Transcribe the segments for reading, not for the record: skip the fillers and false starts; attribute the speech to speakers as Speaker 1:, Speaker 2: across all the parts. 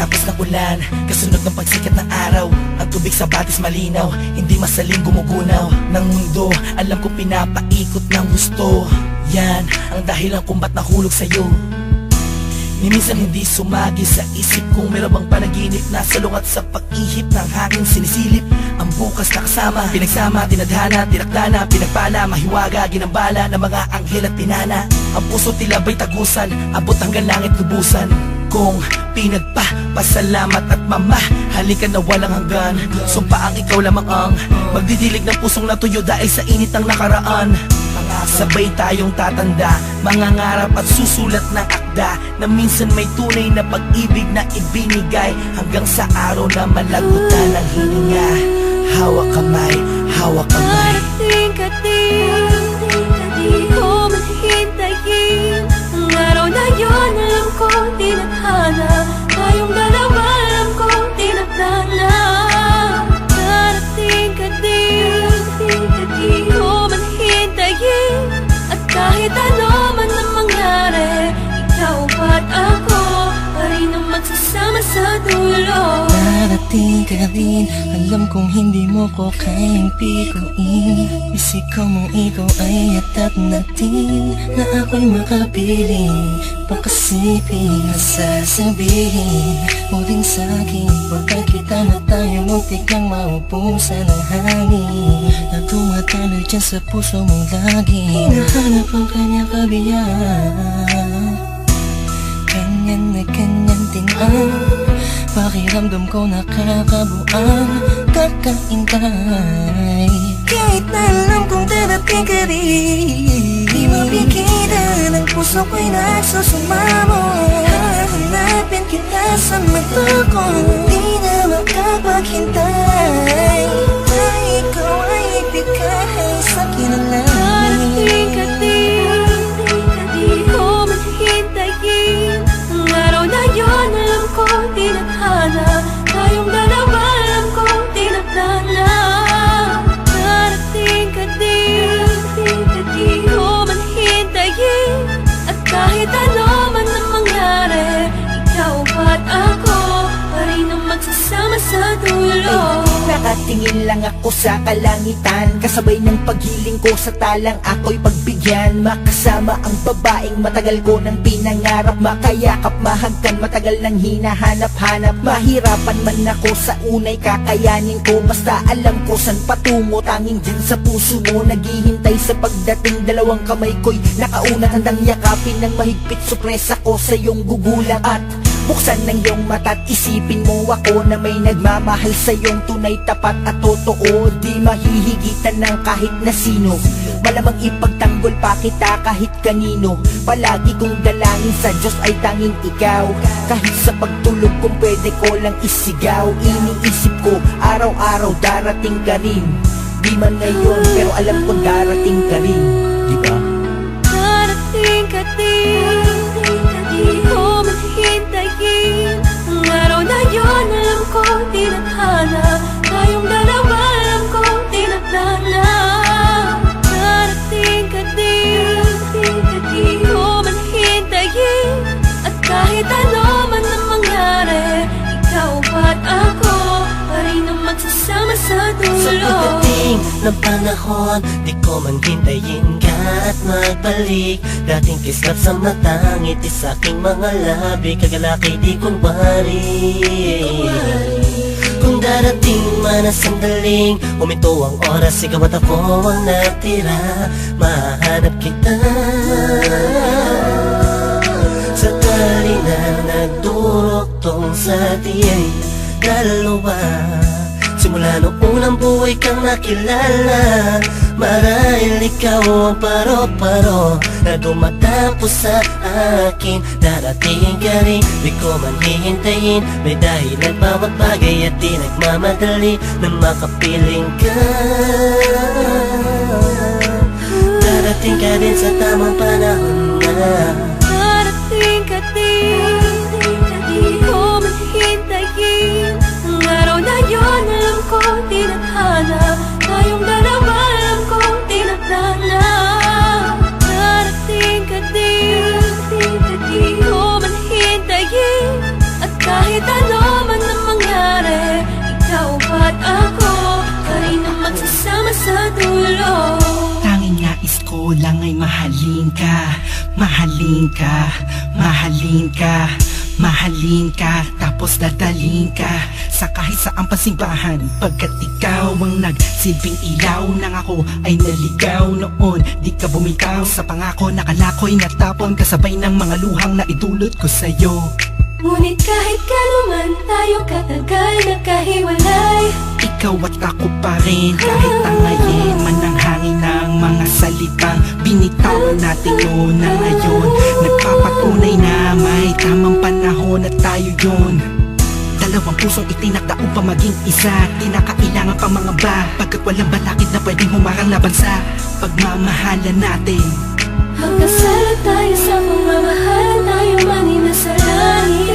Speaker 1: Pagkatapos ng ulan, kasunod ng pagsikat ng araw, ang tubig sa batis malinaw, hindi masaling gumugunaw ng mundo. Alam ko pinapaikot ng gusto, yan ang dahilan kung ba't nahulog sa'yo. Ni minsan hindi sumagi sa isip kung meron bang panaginip na salungat sa pag-ihip ng hangin sinisilip. Ang bukas na kasama, pinagsama, tinadhana, tinakdana, pinagpala, mahiwaga, ginambala ng mga anghel at pinana. Ang puso tila ba'y tagusan, abot hanggang langit lubusan. Kung pinagpapasalamat at mamahalikan na walang hanggan, sumpa ang ikaw lamang ang magdidilig ng pusong natuyo dahil sa init ng nakaraan. Sabay tayong tatanda, mangangarap at susulat ng akda na minsan may tunay na pag-ibig na ibinigay hanggang sa araw na malagutan ng hininga. Hawak kamay, hawak kamay.
Speaker 2: Darating ka din, di ko mahintayin ang araw na yun. Alam ko tinadhana, tayong dalawa alam ko tinadhana. Darating ka din, di ko mahintayin, at kahit ano man ang mangyari, ikaw at ako pa rin ang magsasama sa dulo.
Speaker 3: Darating ka rin, alam kong hindi mo ko kayang pikuin. Isikaw mong ikaw ay atat natin, na ako'y makapiling. Pakasipin na sasabihin mo rin sa'kin, pagka kita na tayo muntik kang maupusan ng hangin, na tumatalo dyan sa puso mong lagi. Nahanap ang kanyang kabiyaan, ganyan na ganyan din ang pakiramdam ko, nakakabuang kakaintay. Kahit na alam kong darating ka rin, di mapigilan ang puso ko'y nagsusumamo. Hahanapin kita sa mata ko, di na makapaghintay, na ikaw ay ibigay sa'kin ang langit.
Speaker 2: Darating ka din, di ko mahintayin ang araw na yun. Alam ko tinadhana, tayong dalawa alam ko tinadhana. Darating ka din, di ko mahintayin, at kahit ano man ang mangyari, ikaw at ako pa rin ang magsasama sa dulo.
Speaker 1: Nakatingin lang ako sa kalangitan, kasabay ng paghiling ko sa talang ako'y pagbigyan. Makasama ang babaeng matagal ko nang pinangarap, makayakap, mahagkan, matagal nang hinahanap-hanap. Mahirapan man ako sa unay, kakayanin ko, basta alam ko san patungo. Tanging dyan sa puso mo naghihintay sa pagdating, dalawang kamay ko'y nakauna, handang yakapin ng mahigpit. Sorpresa ko sa iyong gugulat at buksan ng iyong mata't isipin mo ako na may nagmamahal sa iyong tunay, tapat at totoo. Di mahihigitan ng kahit na sino, malamang ipagtanggol pa kita kahit kanino. Palagi kong dalangin sa Diyos ay tanging ikaw, kahit sa pagtulog kung pwede ko lang isigaw. Iniisip ko araw-araw darating ka rin, di man ngayon pero alam ko darating ka rin, di ba?
Speaker 2: Darating ka din, di ko mahintayin ang araw na yun. Alam ko tinadhana, tayong dalawa alam ko tinadhana. Darating ka din, di ko mahintayin, at kahit ano man ang mangyari, ikaw at ako pa rin ang magsasama sa dulo.
Speaker 3: Sa pagdating ng panahon, di ko man hintayin ka at magbalik. Dating kislap sa mata, ngiti sa aking mga labi, kagalaki di kunwari. Kung darating man ang sandaling, huminto ang oras, ikaw at ako ang natira. Mahanap kita sa tali na nagduruktong sa ating dalawa. Simula noong unang buhay kang nakilala, marahil ikaw ang paro-paro na dumadapo sa akin. Darating ka rin, di ko man hihintayin, may dahilan bawat bagay at di nagmamadali na makapiling ka. Darating ka din sa tamang panahon na.
Speaker 2: Darating ka din, di ko mahintayin ang araw na yun. Alam ko tinadhana, tayong dalawa alam ko tinadhana. Darating ka din, di ko mahintayin, at kahit ano
Speaker 1: ka, mahalin ka, mahalin ka, mahalin ka, tapos dadalhin ka sa kahit saang pasimbahan. Pagkat ikaw ang nagsilbing ilaw nang ako ay naligaw noon. Di ka bumitaw sa pangako, nakalako'y natapon kasabay ng mga luhang na idulot ko sa'yo.
Speaker 2: Ngunit kahit kailan tayo katagal nagkahiwalay,
Speaker 1: Ikaw at ako pa rin, kahit tangayin man ang hangin ng mga salitang binitawan natin yun na ngayon nagpapatunay na may tamang panahon at tayo yun. Dalawang pusong itinakda upang maging isa, di na kailangan pang mga ba, pagkat walang balakid na pwedeng humarang laban sa pagmamahalan natin.
Speaker 2: magkasala tayo sa pagmamahal, tayo man ay nasa langit.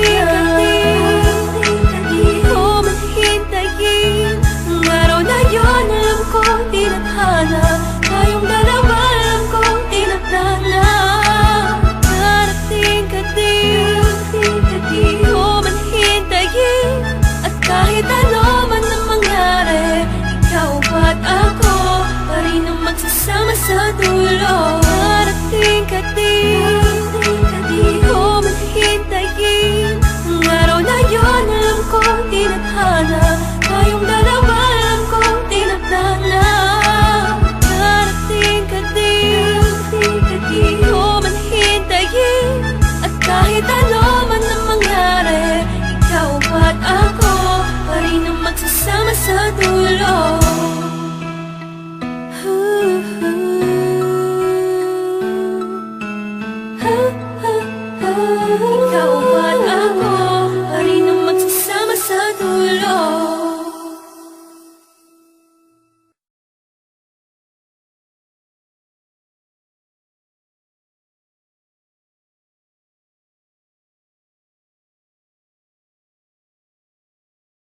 Speaker 2: Di ko man hintayin ang araw na yun, alam ko tinadhana, tayong dalawa alam ko tinadhana. Darating ka din, di ko man hintayin, at kahit ano man ang mangyari, ikaw ba't ako pa rin ang magsasama sa dulo.